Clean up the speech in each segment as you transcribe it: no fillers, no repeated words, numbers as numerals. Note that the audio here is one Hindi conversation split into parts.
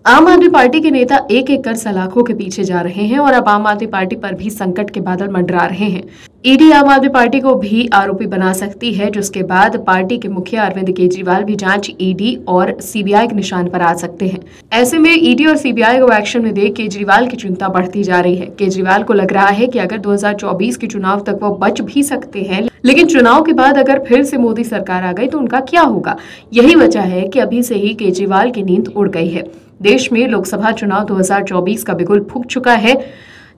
आम आदमी पार्टी के नेता एक एक कर सलाखों के पीछे जा रहे हैं और अब आम आदमी पार्टी पर भी संकट के बादल मंडरा रहे हैं। ईडी आम आदमी पार्टी को भी आरोपी बना सकती है, जिसके बाद पार्टी के मुखिया अरविंद केजरीवाल भी जांच ईडी और सीबीआई के निशान पर आ सकते हैं। ऐसे में ईडी और सीबीआई को एक्शन में देख केजरीवाल की चिंता बढ़ती जा रही है। केजरीवाल को लग रहा है कि अगर 2024 के चुनाव तक वो बच भी सकते हैं, लेकिन चुनाव के बाद अगर फिर से मोदी सरकार आ गई तो उनका क्या होगा। यही वजह है कि अभी से ही केजरीवाल की नींद उड़ गई है। देश में लोकसभा चुनाव 2024 का बिगुल फूंक चुका है।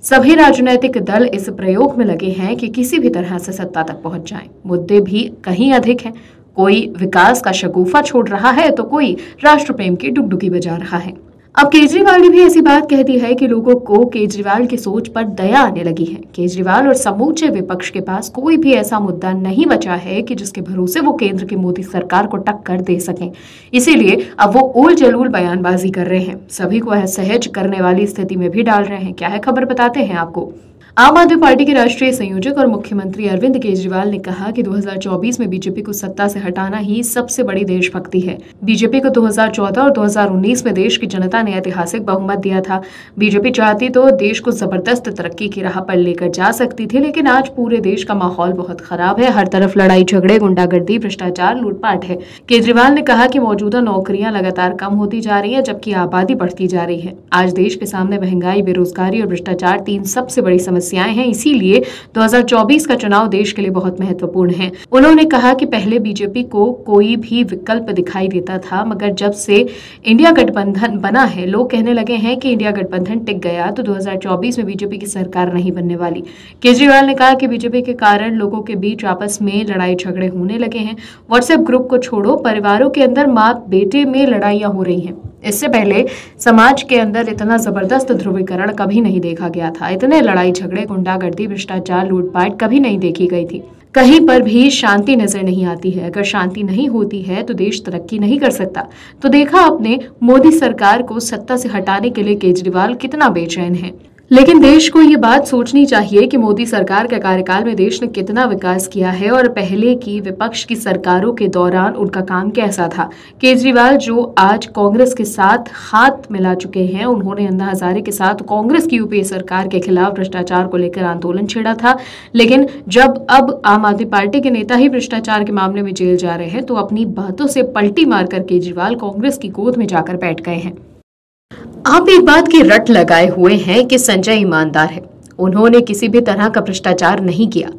सभी राजनीतिक दल इस प्रयोग में लगे हैं कि किसी भी तरह से सत्ता तक पहुंच जाएं। मुद्दे भी कहीं अधिक हैं। कोई विकास का शगुफा छोड़ रहा है तो कोई राष्ट्र प्रेम की डुगडुगी बजा रहा है। अब केजरीवाल ने भी ऐसी बात कह दी है कि लोगों को केजरीवाल की सोच पर दया आने लगी है। केजरीवाल और समूचे विपक्ष के पास कोई भी ऐसा मुद्दा नहीं बचा है कि जिसके भरोसे वो केंद्र की मोदी सरकार को टक्कर दे सकें। इसीलिए अब वो उल जलूल बयानबाजी कर रहे हैं, सभी को असहज करने वाली स्थिति में भी डाल रहे हैं। क्या है खबर, बताते हैं आपको। आम आदमी पार्टी के राष्ट्रीय संयोजक और मुख्यमंत्री अरविंद केजरीवाल ने कहा कि 2024 में बीजेपी को सत्ता से हटाना ही सबसे बड़ी देशभक्ति है। बीजेपी को 2014 और 2019 में देश की जनता ने ऐतिहासिक बहुमत दिया था। बीजेपी चाहती तो देश को जबरदस्त तरक्की की राह पर लेकर जा सकती थी, लेकिन आज पूरे देश का माहौल बहुत खराब है। हर तरफ लड़ाई झगड़े, गुंडागर्दी, भ्रष्टाचार, लूटपाट है। केजरीवाल ने कहा कि मौजूदा नौकरियां लगातार कम होती जा रही है, जबकि आबादी बढ़ती जा रही है। आज देश के सामने महंगाई, बेरोजगारी और भ्रष्टाचार तीन सबसे बड़ी समस्याएं हैं। इसीलिए 2024 का चुनाव देश के लिए बहुत महत्वपूर्ण है। उन्होंने कहा कि पहले बीजेपी को कोई भी विकल्प दिखाई देता था, मगर जब से इंडिया गठबंधन बना है, लोग कहने लगे हैं कि इंडिया गठबंधन टिक गया तो 2024 में बीजेपी की सरकार नहीं बनने वाली। केजरीवाल ने कहा कि बीजेपी के कारण लोगों के बीच आपस में लड़ाई झगड़े होने लगे हैं। व्हाट्सएप ग्रुप को छोड़ो, परिवारों के अंदर माँ बेटे में लड़ाइयां हो रही हैं। इससे पहले समाज के अंदर इतना जबरदस्त ध्रुवीकरण कभी नहीं देखा गया था। इतने लड़ाई झगड़े, गुंडागर्दी, भ्रष्टाचार, लूटपाट कभी नहीं देखी गई थी। कहीं पर भी शांति नजर नहीं आती है। अगर शांति नहीं होती है तो देश तरक्की नहीं कर सकता। तो देखा आपने, मोदी सरकार को सत्ता से हटाने के लिए केजरीवाल कितना बेचैन है। लेकिन देश को ये बात सोचनी चाहिए कि मोदी सरकार के कार्यकाल में देश ने कितना विकास किया है और पहले की विपक्ष की सरकारों के दौरान उनका काम कैसा था। केजरीवाल जो आज कांग्रेस के साथ हाथ मिला चुके हैं, उन्होंने अन्ना हजारे के साथ कांग्रेस की यूपीए सरकार के खिलाफ भ्रष्टाचार को लेकर आंदोलन छेड़ा था। लेकिन जब अब आम आदमी पार्टी के नेता ही भ्रष्टाचार के मामले में जेल जा रहे हैं तो अपनी बातों से पलटी मारकर केजरीवाल कांग्रेस की गोद में जाकर बैठ गए हैं। आप एक बात की रट लगाए हुए हैं कि संजय ईमानदार है, उन्होंने किसी भी तरह का भ्रष्टाचार नहीं किया।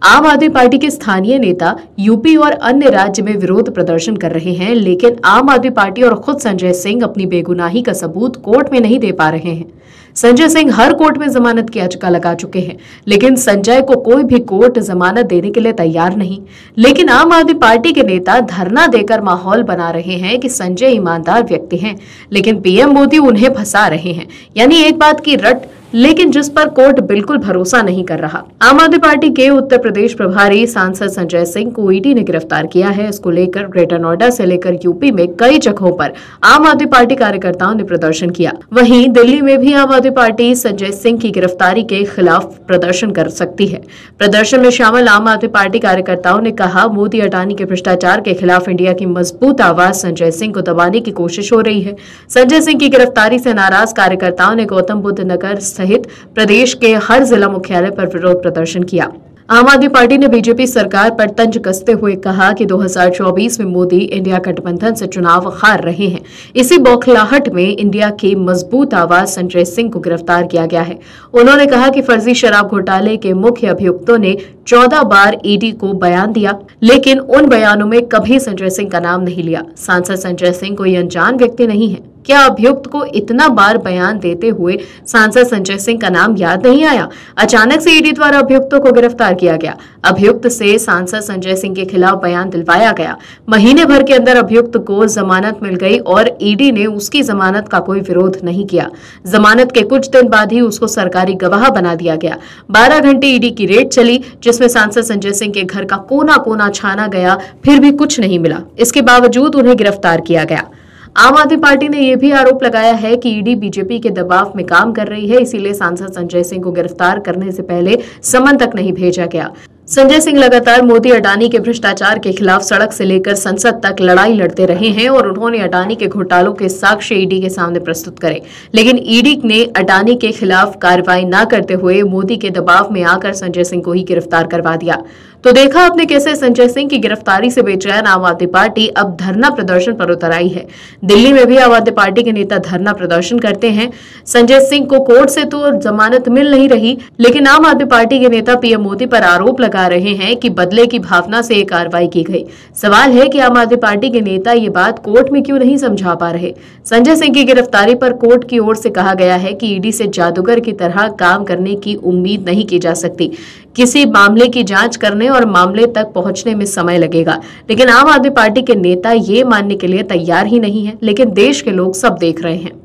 आम आदमी पार्टी के स्थानीय नेता यूपी और अन्य राज्य में विरोध प्रदर्शन कर रहे हैं, लेकिन आम आदमी पार्टी और खुद संजय सिंह अपनी बेगुनाही का सबूत कोर्ट में नहीं दे पा रहे हैं। संजय सिंह हर कोर्ट में जमानत की याचिका लगा चुके हैं, लेकिन संजय को कोई भी कोर्ट जमानत देने के लिए तैयार नहीं। लेकिन आम आदमी पार्टी के नेता धरना देकर माहौल बना रहे हैं कि संजय ईमानदार व्यक्ति हैं, लेकिन पीएम मोदी उन्हें फंसा रहे हैं। यानी एक बात की रट, लेकिन जिस पर कोर्ट बिल्कुल भरोसा नहीं कर रहा। आम आदमी पार्टी के उत्तर प्रदेश प्रभारी सांसद संजय सिंह को ईडी ने गिरफ्तार किया है। इसको लेकर ग्रेटर नोएडा से लेकर यूपी में कई जगहों पर आम आदमी पार्टी कार्यकर्ताओं ने प्रदर्शन किया। वहीं दिल्ली में भी आम आदमी पार्टी संजय सिंह की गिरफ्तारी के खिलाफ प्रदर्शन कर सकती है। प्रदर्शन में शामिल आम आदमी पार्टी कार्यकर्ताओं ने कहा, मोदी अडानी के भ्रष्टाचार के खिलाफ इंडिया की मजबूत आवाज संजय सिंह को दबाने की कोशिश हो रही है। संजय सिंह की गिरफ्तारी से नाराज कार्यकर्ताओं ने गौतम बुद्ध नगर सहित प्रदेश के हर जिला मुख्यालय पर विरोध प्रदर्शन किया। आम आदमी पार्टी ने बीजेपी सरकार पर तंज कसते हुए कहा कि 2024 में मोदी इंडिया गठबंधन से चुनाव हार रहे हैं। इसी बौखलाहट में इंडिया की मजबूत आवाज संजय सिंह को गिरफ्तार किया गया है। उन्होंने कहा कि फर्जी शराब घोटाले के मुख्य अभियुक्तों ने 14 बार ईडी को बयान दिया, लेकिन उन बयानों में कभी संजय सिंह का नाम नहीं लिया। सांसद संजय सिंह कोई अनजान व्यक्ति नहीं है। क्या अभियुक्त को इतना बार बयान देते हुए सांसद संजय सिंह का नाम याद नहीं आया? अचानक से ईडी द्वारा अभियुक्तों को गिरफ्तार किया गया। अभियुक्त से सांसद संजय सिंह के खिलाफ बयान दिलवाया गया। महीने भर के अंदर अभियुक्त को जमानत मिल गई और ईडी ने उसकी जमानत का कोई विरोध नहीं किया। जमानत के कुछ दिन बाद ही उसको सरकारी गवाह बना दिया गया। 12 घंटे ईडी की रेड चली, जिसमें सांसद संजय सिंह के घर का कोना कोना छाना गया, फिर भी कुछ नहीं मिला। इसके बावजूद उन्हें गिरफ्तार किया गया। आम आदमी पार्टी ने यह भी आरोप लगाया है कि ईडी बीजेपी के दबाव में काम कर रही है, इसीलिए सांसद संजय सिंह को गिरफ्तार करने से पहले समन तक नहीं भेजा गया। संजय सिंह लगातार मोदी अडानी के भ्रष्टाचार के खिलाफ सड़क से लेकर संसद तक लड़ाई लड़ते रहे हैं और उन्होंने अडानी के घोटालों के साक्ष्य ईडी के सामने प्रस्तुत करे, लेकिन ईडी ने अडानी के खिलाफ कार्रवाई न करते हुए मोदी के दबाव में आकर संजय सिंह को ही गिरफ्तार करवा दिया। तो देखा आपने कैसे संजय सिंह की गिरफ्तारी से बेचैन आम आदमी पार्टी अब धरना प्रदर्शन पर उतर आई है। दिल्ली में भी आम आदमी पार्टी के नेता धरना प्रदर्शन करते हैं। संजय सिंह को कोर्ट से तो जमानत मिल नहीं रही, लेकिन आम आदमी पार्टी के नेता पीएम मोदी पर आरोप लगा रहे हैं कि बदले की भावना से ये कार्रवाई की गई। सवाल है कि आम आदमी पार्टी के नेता ये बात कोर्ट में क्यों नहीं समझा पा रहे। संजय सिंह की गिरफ्तारी पर कोर्ट की ओर से कहा गया है कि ईडी से जादूगर की तरह काम करने की उम्मीद नहीं की जा सकती। किसी मामले की जांच करने और मामले तक पहुंचने में समय लगेगा, लेकिन आम आदमी पार्टी के नेता ये मानने के लिए तैयार ही नहीं है। लेकिन देश के लोग सब देख रहे हैं।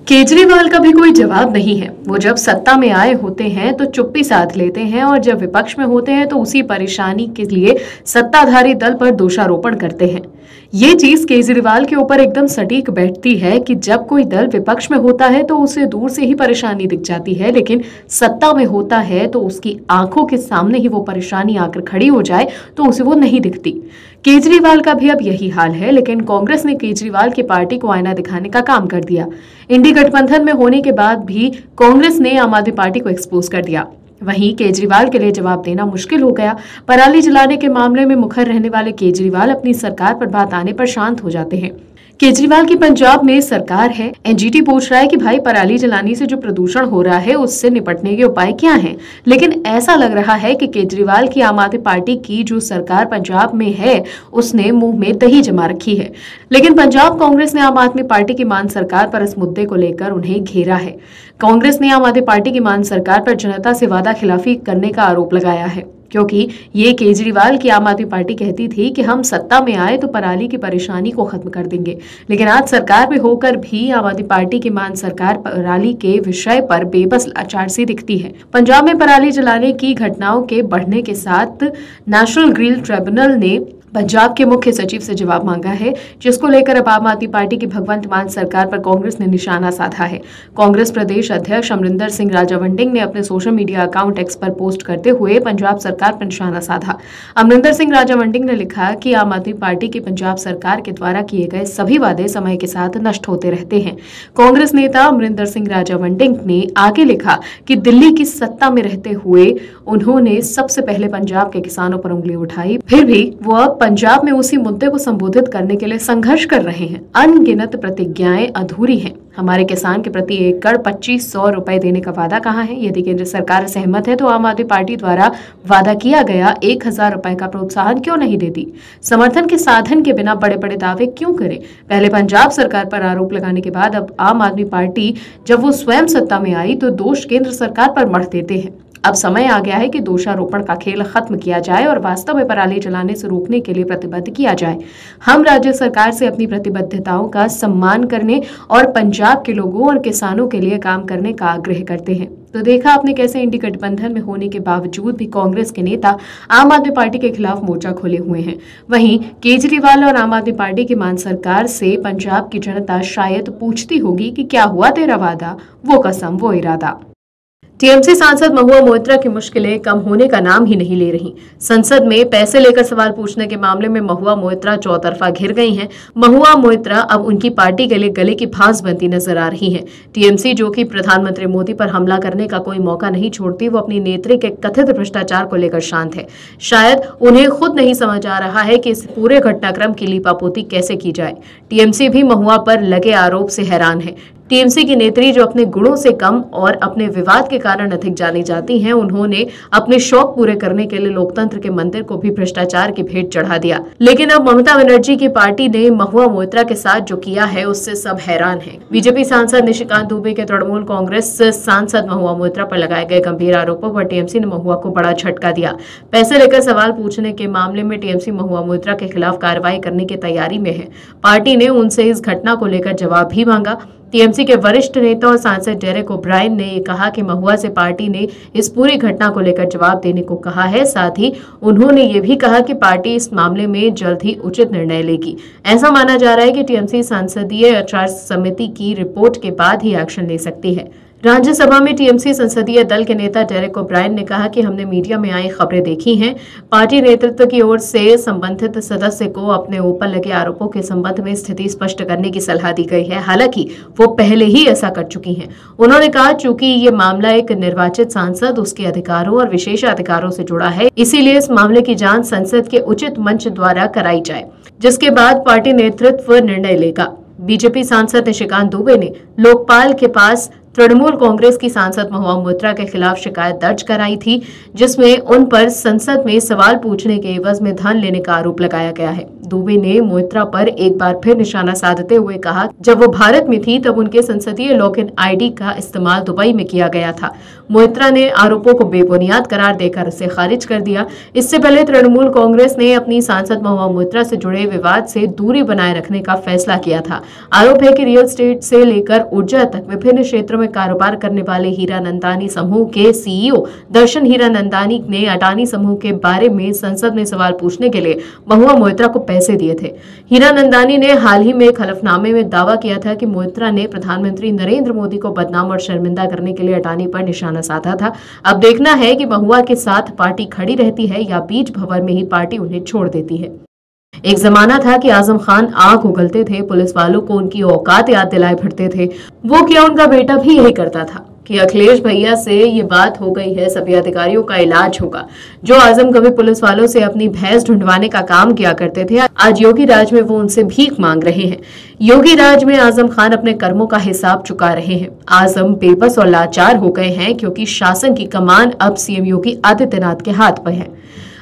केजरीवाल का भी कोई जवाब नहीं है। वो जब सत्ता में आए होते हैं तो चुप्पी साध लेते हैं और जब विपक्ष में होते हैं तो उसी परेशानी के लिए सत्ताधारी दल पर दोषारोपण करते हैं। ये चीज केजरीवाल के ऊपर एकदम सटीक बैठती है कि जब कोई दल विपक्ष में होता है तो उसे दूर से ही परेशानी दिख जाती है, लेकिन सत्ता में होता है तो उसकी आंखों के सामने ही वो परेशानी आकर खड़ी हो जाए तो उसे वो नहीं दिखती। केजरीवाल का भी अब यही हाल है, लेकिन कांग्रेस ने केजरीवाल की पार्टी को आईना दिखाने का काम कर दिया। इंडी गठबंधन में होने के बाद भी कांग्रेस ने आम आदमी पार्टी को एक्सपोज कर दिया। वहीं केजरीवाल के लिए जवाब देना मुश्किल हो गया। पराली जलाने के मामले में मुखर रहने वाले केजरीवाल अपनी सरकार पर बात आने पर शांत हो जाते हैं। केजरीवाल की पंजाब में सरकार है। एनजीटी पूछ रहा है कि भाई पराली जलाने से जो प्रदूषण हो रहा है उससे निपटने के उपाय क्या हैं? लेकिन ऐसा लग रहा है कि केजरीवाल की आम आदमी पार्टी की जो सरकार पंजाब में है उसने मुंह में दही जमा रखी है। लेकिन पंजाब कांग्रेस ने आम आदमी पार्टी की मान सरकार पर इस मुद्दे को लेकर उन्हें घेरा है। कांग्रेस ने आम आदमी पार्टी की मान सरकार पर जनता से वादा खिलाफी करने का आरोप लगाया है, क्योंकि ये केजरीवाल की आम आदमी पार्टी कहती थी कि हम सत्ता में आए तो पराली की परेशानी को खत्म कर देंगे, लेकिन आज सरकार में होकर भी आम आदमी पार्टी की मान सरकार पराली के विषय पर बेबस लाचार सी दिखती है। पंजाब में पराली जलाने की घटनाओं के बढ़ने के साथ नेशनल ग्रीन ट्रिब्यूनल ने पंजाब के मुख्य सचिव से जवाब मांगा है, जिसको लेकर अब आम आदमी पार्टी की भगवंत मान सरकार पर कांग्रेस ने निशाना साधा है। कांग्रेस प्रदेश अध्यक्ष अमरिंदर सिंह राजावंडिंग ने अपने सोशल मीडिया अकाउंट एक्स पर पोस्ट करते हुए पंजाब सरकार पर निशाना साधा। अमरिंदर सिंह राजावंडिंग ने लिखा कि आम आदमी पार्टी की पंजाब सरकार के द्वारा किए गए सभी वादे समय के साथ नष्ट होते रहते हैं। कांग्रेस नेता अमरिंदर सिंह राजावंडिंग ने आगे लिखा कि दिल्ली की सत्ता में रहते हुए उन्होंने सबसे पहले पंजाब के किसानों पर उंगली उठाई, फिर भी वो अब पंजाब में उसी मुद्दे को संबोधित करने के लिए संघर्ष कर रहे हैं। अनगिनत प्रतिज्ञाएं अधूरी हैं। हमारे किसान के प्रति एकड़ 2500 रुपए देने का वादा कहाँ है? यदि केंद्र सरकार सहमत है तो आम आदमी पार्टी द्वारा वादा किया गया 1000 रुपए का प्रोत्साहन क्यों नहीं देती? समर्थन के साधन के बिना बड़े बड़े दावे क्यों करे? पहले पंजाब सरकार पर आरोप लगाने के बाद अब आम आदमी पार्टी जब वो स्वयं सत्ता में आई तो दोष केंद्र सरकार पर मढ़ देते हैं। अब समय आ गया है कि दोषारोपण का खेल खत्म किया जाए और वास्तव में पराली जलाने से रोकने के लिए प्रतिबद्ध किया जाए। हम राज्य सरकार से अपनी प्रतिबद्धताओं का सम्मान करने और पंजाब के लोगों और किसानों के लिए काम करने का आग्रह करते हैं। तो देखा आपने कैसे इंडी गठबंधन में होने के बावजूद भी कांग्रेस के नेता आम आदमी पार्टी के खिलाफ मोर्चा खोले हुए हैं। वहीं केजरीवाल और आम आदमी पार्टी की मान सरकार से पंजाब की जनता शायद पूछती होगी कि क्या हुआ तेरा वादा, वो कसम वो इरादा। टीएमसी सांसद महुआ मोइत्रा की मुश्किलें कम होने का नाम ही नहीं ले रही। संसद में पैसे लेकर सवाल पूछने के मामले में महुआ मोइत्रा चौतरफा घिर गई हैं। महुआ मोइत्रा अब उनकी पार्टी के लिए गले की फांस बनती नजर आ रही हैं। टीएमसी जो कि प्रधानमंत्री मोदी पर हमला करने का कोई मौका नहीं छोड़ती, वो अपनी नेत्री के कथित भ्रष्टाचार को लेकर शांत है। शायद उन्हें खुद नहीं समझ आ रहा है कि इस पूरे घटनाक्रम की लीपापोती कैसे की जाए। टीएमसी भी महुआ पर लगे आरोप से हैरान है। टीएमसी की नेत्री जो अपने गुणों से कम और अपने विवाद के कारण अधिक जानी जाती हैं, उन्होंने अपने शौक पूरे करने के लिए लोकतंत्र के मंदिर को भी भ्रष्टाचार की भेंट चढ़ा दिया। लेकिन अब ममता बनर्जी की पार्टी ने महुआ मोइत्रा के साथ जो किया है उससे सब हैरान हैं। बीजेपी सांसद निशिकांत दुबे के तृणमूल कांग्रेस सांसद महुआ मोइत्रा पर लगाए गए गंभीर आरोपों पर टीएमसी ने महुआ को बड़ा झटका दिया। पैसे लेकर सवाल पूछने के मामले में टीएमसी महुआ मोइत्रा के खिलाफ कार्रवाई करने की तैयारी में है। पार्टी ने उनसे इस घटना को लेकर जवाब भी मांगा। टीएमसी के वरिष्ठ नेता और सांसद डेरेक ओब्रायन ने कहा कि महुआ से पार्टी ने इस पूरी घटना को लेकर जवाब देने को कहा है। साथ ही उन्होंने ये भी कहा कि पार्टी इस मामले में जल्द ही उचित निर्णय लेगी। ऐसा माना जा रहा है कि टीएमसी संसदीय आचार समिति की रिपोर्ट के बाद ही एक्शन ले सकती है। राज्यसभा में टीएमसी संसदीय दल के नेता डेरेक ओब्रायन ने कहा कि हमने मीडिया में आई खबरें देखी हैं। पार्टी नेतृत्व की ओर से संबंधित सदस्य को अपने ऊपर लगे आरोपों के संबंध में स्थिति स्पष्ट करने की सलाह दी गई है। हालांकि वो पहले ही ऐसा कर चुकी हैं। उन्होंने कहा, चूंकि ये मामला एक निर्वाचित सांसद, उसके अधिकारों और विशेषाधिकारों से जुड़ा है, इसीलिए इस मामले की जांच संसद के उचित मंच द्वारा कराई जाए, जिसके बाद पार्टी नेतृत्व निर्णय लेगा। बीजेपी सांसद निशिकांत दुबे ने लोकपाल के पास तृणमूल कांग्रेस की सांसद महुआ मोइत्रा के खिलाफ शिकायत दर्ज कराई थी, जिसमें उन पर संसद में सवाल पूछने के एवज में धन लेने का आरोप लगाया गया है। दुबे ने मोइत्रा पर एक बार फिर निशाना साधते हुए कहा, जब वो भारत में थी तब उनके संसदीय लॉगिन आईडी का इस्तेमाल दुबई में किया गया था। मोइत्रा ने आरोपों को बेबुनियाद करार देकर उसे खारिज कर दिया। इससे पहले तृणमूल कांग्रेस ने अपनी सांसद महुआ मोइत्रा से जुड़े विवाद से दूरी बनाए रखने का फैसला किया था। आरोप है कि रियल एस्टेट से लेकर ऊर्जा तक विभिन्न क्षेत्रों में कारोबार करने वाले हीरानंदानी समूह के सीईओ दर्शन हीरानंदानी ने अडानी समूह के बारे में संसद में सवाल पूछने के लिए महुआ मोइत्रा को पैसे दिए थे। हीरानंदानी ने हाल ही में एक हलफनामे में दावा किया था कि मोइत्रा ने प्रधानमंत्री नरेंद्र मोदी को बदनाम और शर्मिंदा करने के लिए अडानी पर निशाना साधा था। अब देखना है कि महुआ के साथ पार्टी खड़ी रहती है या बीच भंवर में ही पार्टी उन्हें छोड़ देती है। एक जमाना था कि आजम खान आंख उगलते थे, पुलिस वालों को उनकी औकात याद दिलाए फिरते थे। वो क्या, उनका बेटा भी यही करता था कि अखिलेश भैया से ये बात हो गई है, सभी अधिकारियों का इलाज होगा। जो आजम कभी पुलिस वालों से अपनी भैंस ढूंढवाने का काम किया करते थे, आज योगी राज में वो उनसे भीख मांग रहे हैं। योगी राज में आजम खान अपने कर्मों का हिसाब चुका रहे हैं। आजम बेबस और लाचार हो गए हैं, क्योंकि शासन की कमान अब सीएम योगी आदित्यनाथ के हाथ पर है।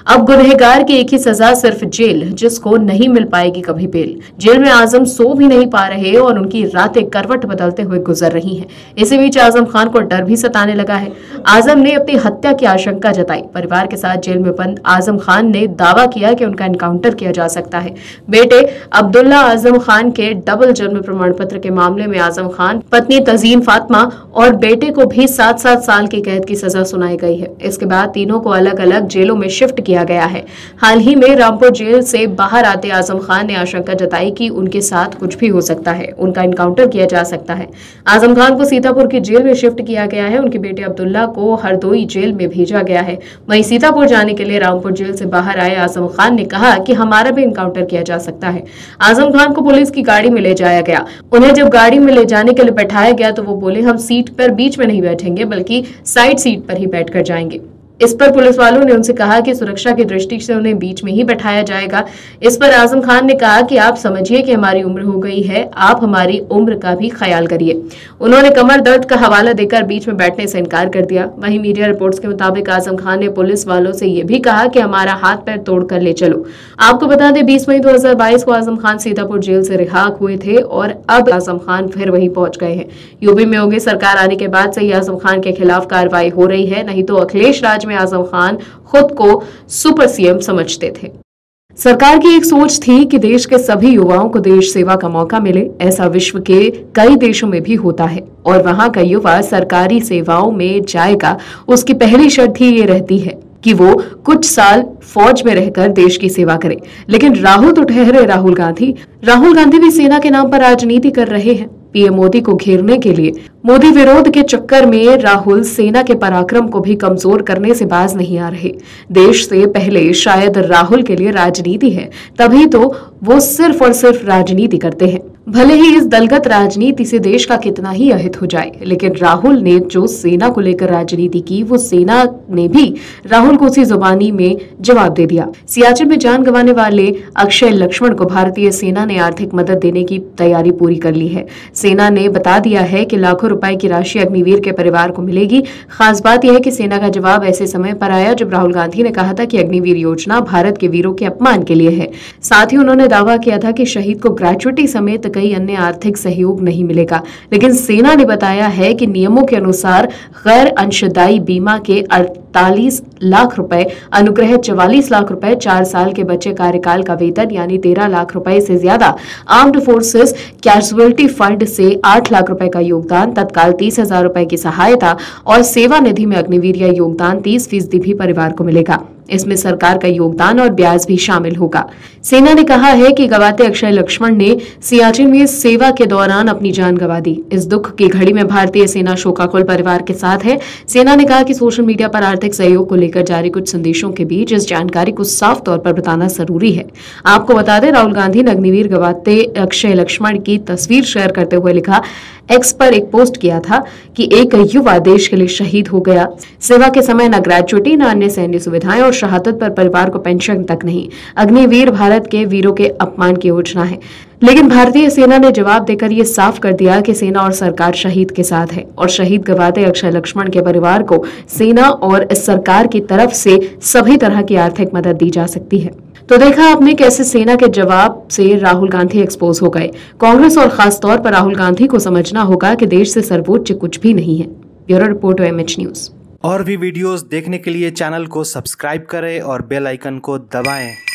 अब गुनहगार की एक ही सजा, सिर्फ जेल, जिसको नहीं मिल पाएगी कभी बेल। जेल में आजम सो भी नहीं पा रहे और उनकी रातें करवट बदलते हुए गुजर रही हैं। इसी बीच आजम खान को डर भी सताने लगा है। आजम ने अपनी हत्या की आशंका जताई। परिवार के साथ जेल में बंद आजम खान ने दावा किया कि उनका एनकाउंटर किया जा सकता है। बेटे अब्दुल्ला आजम खान के डबल जन्म प्रमाण पत्र के मामले में आजम खान, पत्नी तजीन फातिमा और बेटे को भी 7-7 साल की कैद की सजा सुनाई गई है। इसके बाद तीनों को अलग अलग जेलों में शिफ्ट किया गया है। हाल ही में रामपुर जेल से बाहर आते आजम खान ने आशंका जताई कि उनके साथ कुछ भी हो सकता है, उनका एनकाउंटर किया जा सकता है। आजम खान को सीतापुर की जेल में शिफ्ट किया गया है। उनके बेटे अब्दुल्ला को हरदोई जेल में भेजा गया है। वहीं सीतापुर जाने के लिए रामपुर जेल से बाहर आए आजम खान ने कहा कि हमारा भी एनकाउंटर किया जा सकता है। आजम खान को पुलिस की गाड़ी में ले जाया गया। उन्हें जब गाड़ी में ले जाने के लिए बैठाया गया तो वो बोले, हम सीट पर बीच में नहीं बैठेंगे, बल्कि साइड सीट पर ही बैठकर जाएंगे। इस पर पुलिस वालों ने उनसे कहा कि सुरक्षा की दृष्टि से उन्हें बीच में ही बैठाया जाएगा। इस पर आजम खान ने कहा कि आप समझिए कि हमारी उम्र हो गई है, आप हमारी उम्र का भी ख्याल करिए। उन्होंने कमर दर्द का हवाला देकर बीच में बैठने से इनकार कर दिया। वहीं मीडिया रिपोर्ट्स के मुताबिक आजम खान ने पुलिस वालों से ये भी कहा कि हमारा हाथ पैर तोड़कर ले चलो। आपको बता दें, 20 मई 2022 को आजम खान सीतापुर जेल से रिहा हुए थे और अब आजम खान फिर वहीं पहुंच गए हैं। यूपी में योगी सरकार आने के बाद से ही आजम खान के खिलाफ कार्रवाई हो रही है, नहीं तो अखिलेश राज में आजम खान खुद को सुपर सीएम समझते थे। सरकार की एक सोच थी कि देश के सभी युवाओं को देश सेवा का मौका मिले। ऐसा विश्व के कई देशों में भी होता है और वहां का युवा सरकारी सेवाओं में जाएगा, उसकी पहली शर्त ही ये रहती है कि वो कुछ साल फौज में रहकर देश की सेवा करे। लेकिन राहुल तो ठहरे राहुल गांधी भी सेना के नाम पर राजनीति कर रहे हैं। पीएम मोदी को घेरने के लिए मोदी विरोध के चक्कर में राहुल सेना के पराक्रम को भी कमजोर करने से बाज नहीं आ रहे। देश से पहले शायद राहुल के लिए राजनीति है, तभी तो वो सिर्फ और सिर्फ राजनीति करते हैं। भले ही इस दलगत राजनीति से देश का कितना ही अहित हो जाए, लेकिन राहुल ने जो सेना को लेकर राजनीति की, वो सेना ने भी राहुल को उसी जुबानी में जवाब दे दिया। सियाचिन में जान गंवाने वाले अक्षय लक्ष्मण को भारतीय सेना ने आर्थिक मदद देने की तैयारी पूरी कर ली है। सेना ने बता दिया है कि लाखों रुपए की राशि अग्निवीर के परिवार को मिलेगी। खास बात यह है कि सेना का जवाब ऐसे समय पर आया जब राहुल गांधी ने कहा था कि अग्निवीर योजना भारत के वीरों के अपमान के लिए है। साथ ही उन्होंने दावा किया था कि शहीद को ग्रेच्युटी समेत कई अन्य आर्थिक सहयोग नहीं मिलेगा। लेकिन सेना ने बताया है कि नियमों के अनुसार गैर अंशदायी बीमा के 41 लाख रुपए, अनुग्रह 44 लाख रुपए, 4 साल के बच्चे कार्यकाल का वेतन यानी 13 लाख रुपए से ज्यादा, आर्म्ड फोर्सेस कैजुअलिटी फंड से 8 लाख रुपए का योगदान, तत्काल 30,000 रुपए की सहायता और सेवा निधि में अग्निवीर योगदान 30% भी परिवार को मिलेगा। इसमें सरकार का योगदान और ब्याज भी शामिल होगा। सेना ने कहा है कि गवाते अक्षय लक्ष्मण ने सियाचिन में सेवा के दौरान अपनी जान गंवा दी। इस दुख की घड़ी में भारतीय सेना शोकाकुल परिवार के साथ है। सेना ने कहा कि सोशल मीडिया पर आर्थिक सहयोग को लेकर जारी कुछ संदेशों के बीच इस जानकारी को साफ तौर पर बताना जरूरी है। आपको बता दें, राहुल गांधी ने अग्निवीर गवाते अक्षय लक्ष्मण की तस्वीर शेयर करते हुए लिखा, एक्स पर एक पोस्ट किया था कि एक युवा देश के लिए शहीद हो गया। सेवा के समय न ग्रेजुएटी न अन्य सैन्य सुविधाएं और शहादत पर परिवार को पेंशन तक नहीं। अग्निवीर भारत के वीरों के अपमान की योजना है। लेकिन भारतीय सेना ने जवाब देकर ये साफ कर दिया कि सेना और सरकार शहीद के साथ है और शहीद गवाते अक्षय लक्ष्मण के परिवार को सेना और सरकार की तरफ से सभी तरह की आर्थिक मदद दी जा सकती है। तो देखा आपने कैसे सेना के जवाब से राहुल गांधी एक्सपोज हो गए। कांग्रेस और खास तौर पर राहुल गांधी को समझना होगा कि देश से सर्वोच्च कुछ भी नहीं है। Bureau report MH news. और भी वीडियोस देखने के लिए चैनल को सब्सक्राइब करें और बेल आइकन को दबाएं।